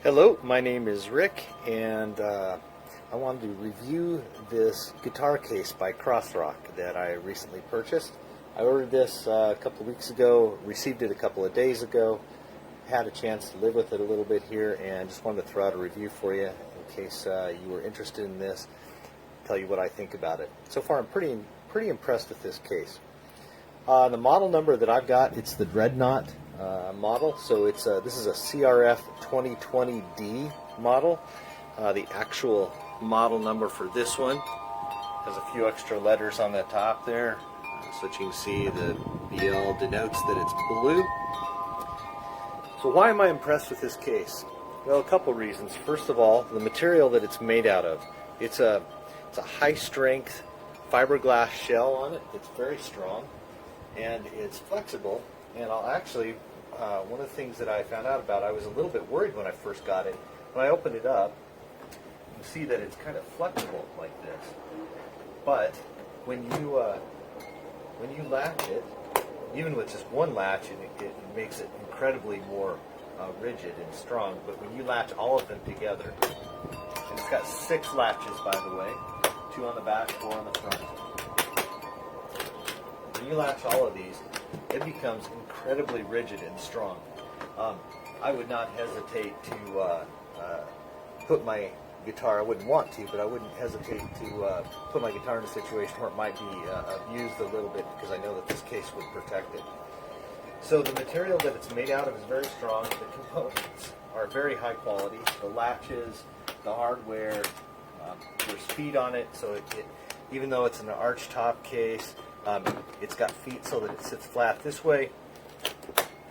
Hello, my name is Rick, and I wanted to review this guitar case by Crossrock that I recently purchased. I ordered this a couple of weeks ago, received it a couple of days ago, had a chance to live with it a little bit here, and just wanted to throw out a review for you in case you were interested in this, tell you what I think about it. So far I'm pretty impressed with this case. The model number that I've got, it's the Dreadnought model, so it's this is a CRF2020D model. The actual model number for this one has a few extra letters on the top there, so that you can see the BL denotes that it's blue. So why am I impressed with this case? Well, a couple reasons. First of all, the material that it's made out of. It's a high strength fiberglass shell on it. It's very strong and it's flexible, and I'll actually one of the things that I found out about, I was a little bit worried when I first got it. When I opened it up, you see that it's kind of flexible like this. But when you latch it, even with just one latch, it makes it incredibly more rigid and strong. But when you latch all of them together, and it's got 6 latches, by the way, 2 on the back, 4 on the front. When you latch all of these, it becomes incredibly rigid and strong. I would not hesitate to put my guitar, I wouldn't want to, but I wouldn't hesitate to put my guitar in a situation where it might be abused a little bit, because I know that this case would protect it. So the material that it's made out of is very strong. The components are very high quality. The latches, the hardware, there's feet on it, so even though it's an arch top case, it's got feet so that it sits flat this way.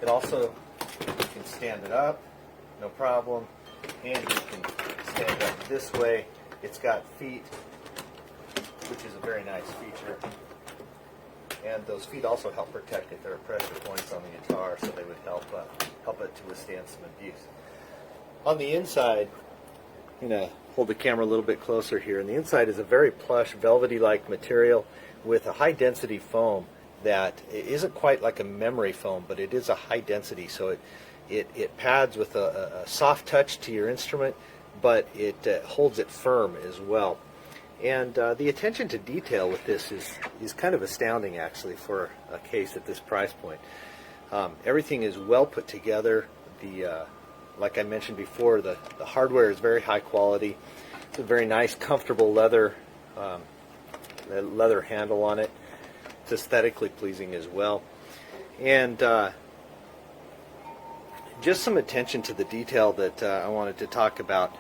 It also, you can stand it up, no problem, and you can stand up this way. It's got feet, which is a very nice feature. And those feet also help protect it. There are pressure points on the guitar, so they would help it to withstand some abuse. On the inside, I'm going to hold the camera a little bit closer here. And the inside is a very plush, velvety-like material with a high-density foam that isn't quite like a memory foam, but it is a high density, so it pads with a soft touch to your instrument, but it holds it firm as well. And the attention to detail with this is kind of astounding, actually, for a case at this price point. Everything is well put together. Like I mentioned before, the hardware is very high quality. It's a very nice, comfortable leather handle on it. It's aesthetically pleasing as well. And just some attention to the detail that I wanted to talk about.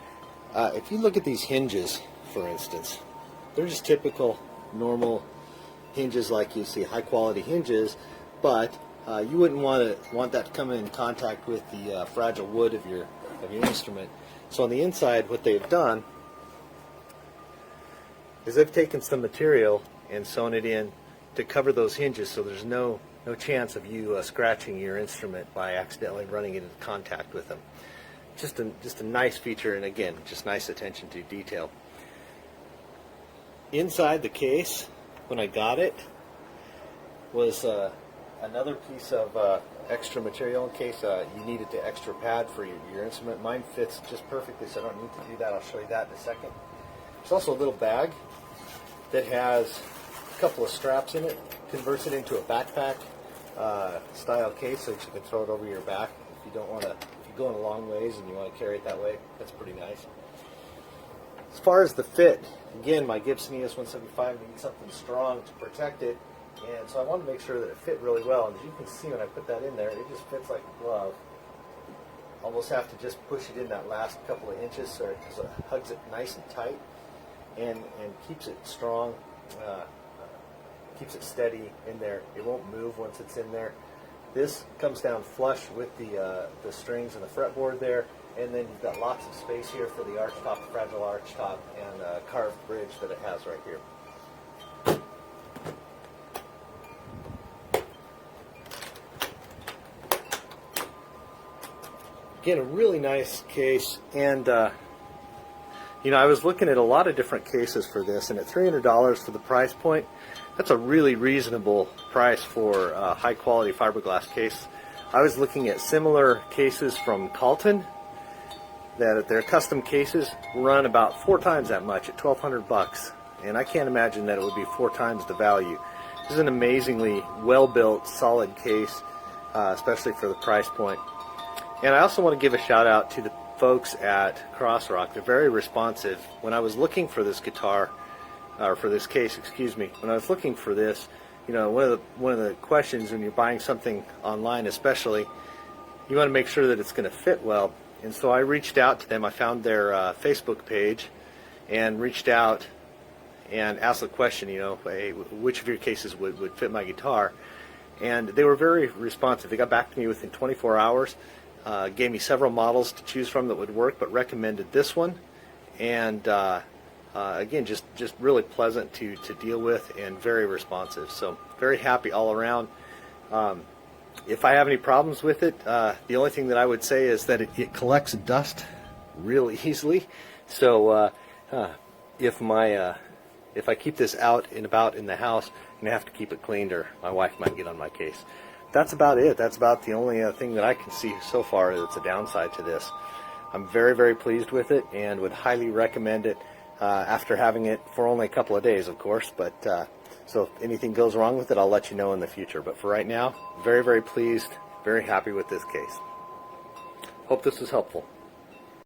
If you look at these hinges, for instance, they're just typical, normal hinges like you see, high quality hinges, but you wouldn't want that to come in contact with the fragile wood of your instrument. So on the inside, what they've done is they've taken some material and sewn it in to cover those hinges, so there's no chance of you scratching your instrument by accidentally running into contact with them. Just a nice feature, and again, just nice attention to detail. Inside the case, when I got it, was another piece of extra material in case you needed to extra pad for your instrument. Mine fits just perfectly, so I don't need to do that. I'll show you that in a second. There's also a little bag that has a couple of straps in it. Converts it into a backpack style case, so that you can throw it over your back if you don't want to. If you're going a long ways and you want to carry it that way, that's pretty nice. As far as the fit, again, my Gibson ES-175 needs something strong to protect it, and so I wanted to make sure that it fit really well. And as you can see, when I put that in there, it just fits like a glove. Almost have to just push it in that last couple of inches so it hugs it nice and tight and keeps it strong, keeps it steady in there. It won't move once it's in there. This comes down flush with the strings and the fretboard there, and then you've got lots of space here for the arch top, the fragile arch top, and carved bridge that it has right here. Again, a really nice case, and I was looking at a lot of different cases for this, and at $300 for the price point, that's a really reasonable price for a high quality fiberglass case. I was looking at similar cases from Calton, that their custom cases run about 4 times that much at $1,200 and I can't imagine that it would be 4 times the value. This is an amazingly well-built, solid case, especially for the price point. And I also want to give a shout out to the folks at Crossrock. They're very responsive. When I was looking for this guitar, or for this case, excuse me, when I was looking for this, you know, one of the questions when you're buying something online especially, you want to make sure that it's going to fit well. And so I reached out to them. I found their Facebook page and reached out and asked the question, you know, hey, which of your cases would fit my guitar? And they were very responsive. They got back to me within 24 hours, gave me several models to choose from that would work, but recommended this one. And again, just really pleasant to deal with and very responsive. So very happy all around. If I have any problems with it, the only thing that I would say is that it collects dust really easily. So if I keep this out and about in the house, I'm going to have to keep it cleaned or my wife might get on my case. That's about it. That's about the only thing that I can see so far that's a downside to this. I'm very, very pleased with it and would highly recommend it after having it for only a couple of days, of course. But so if anything goes wrong with it, I'll let you know in the future. But for right now, very, very pleased, very happy with this case. Hope this was helpful.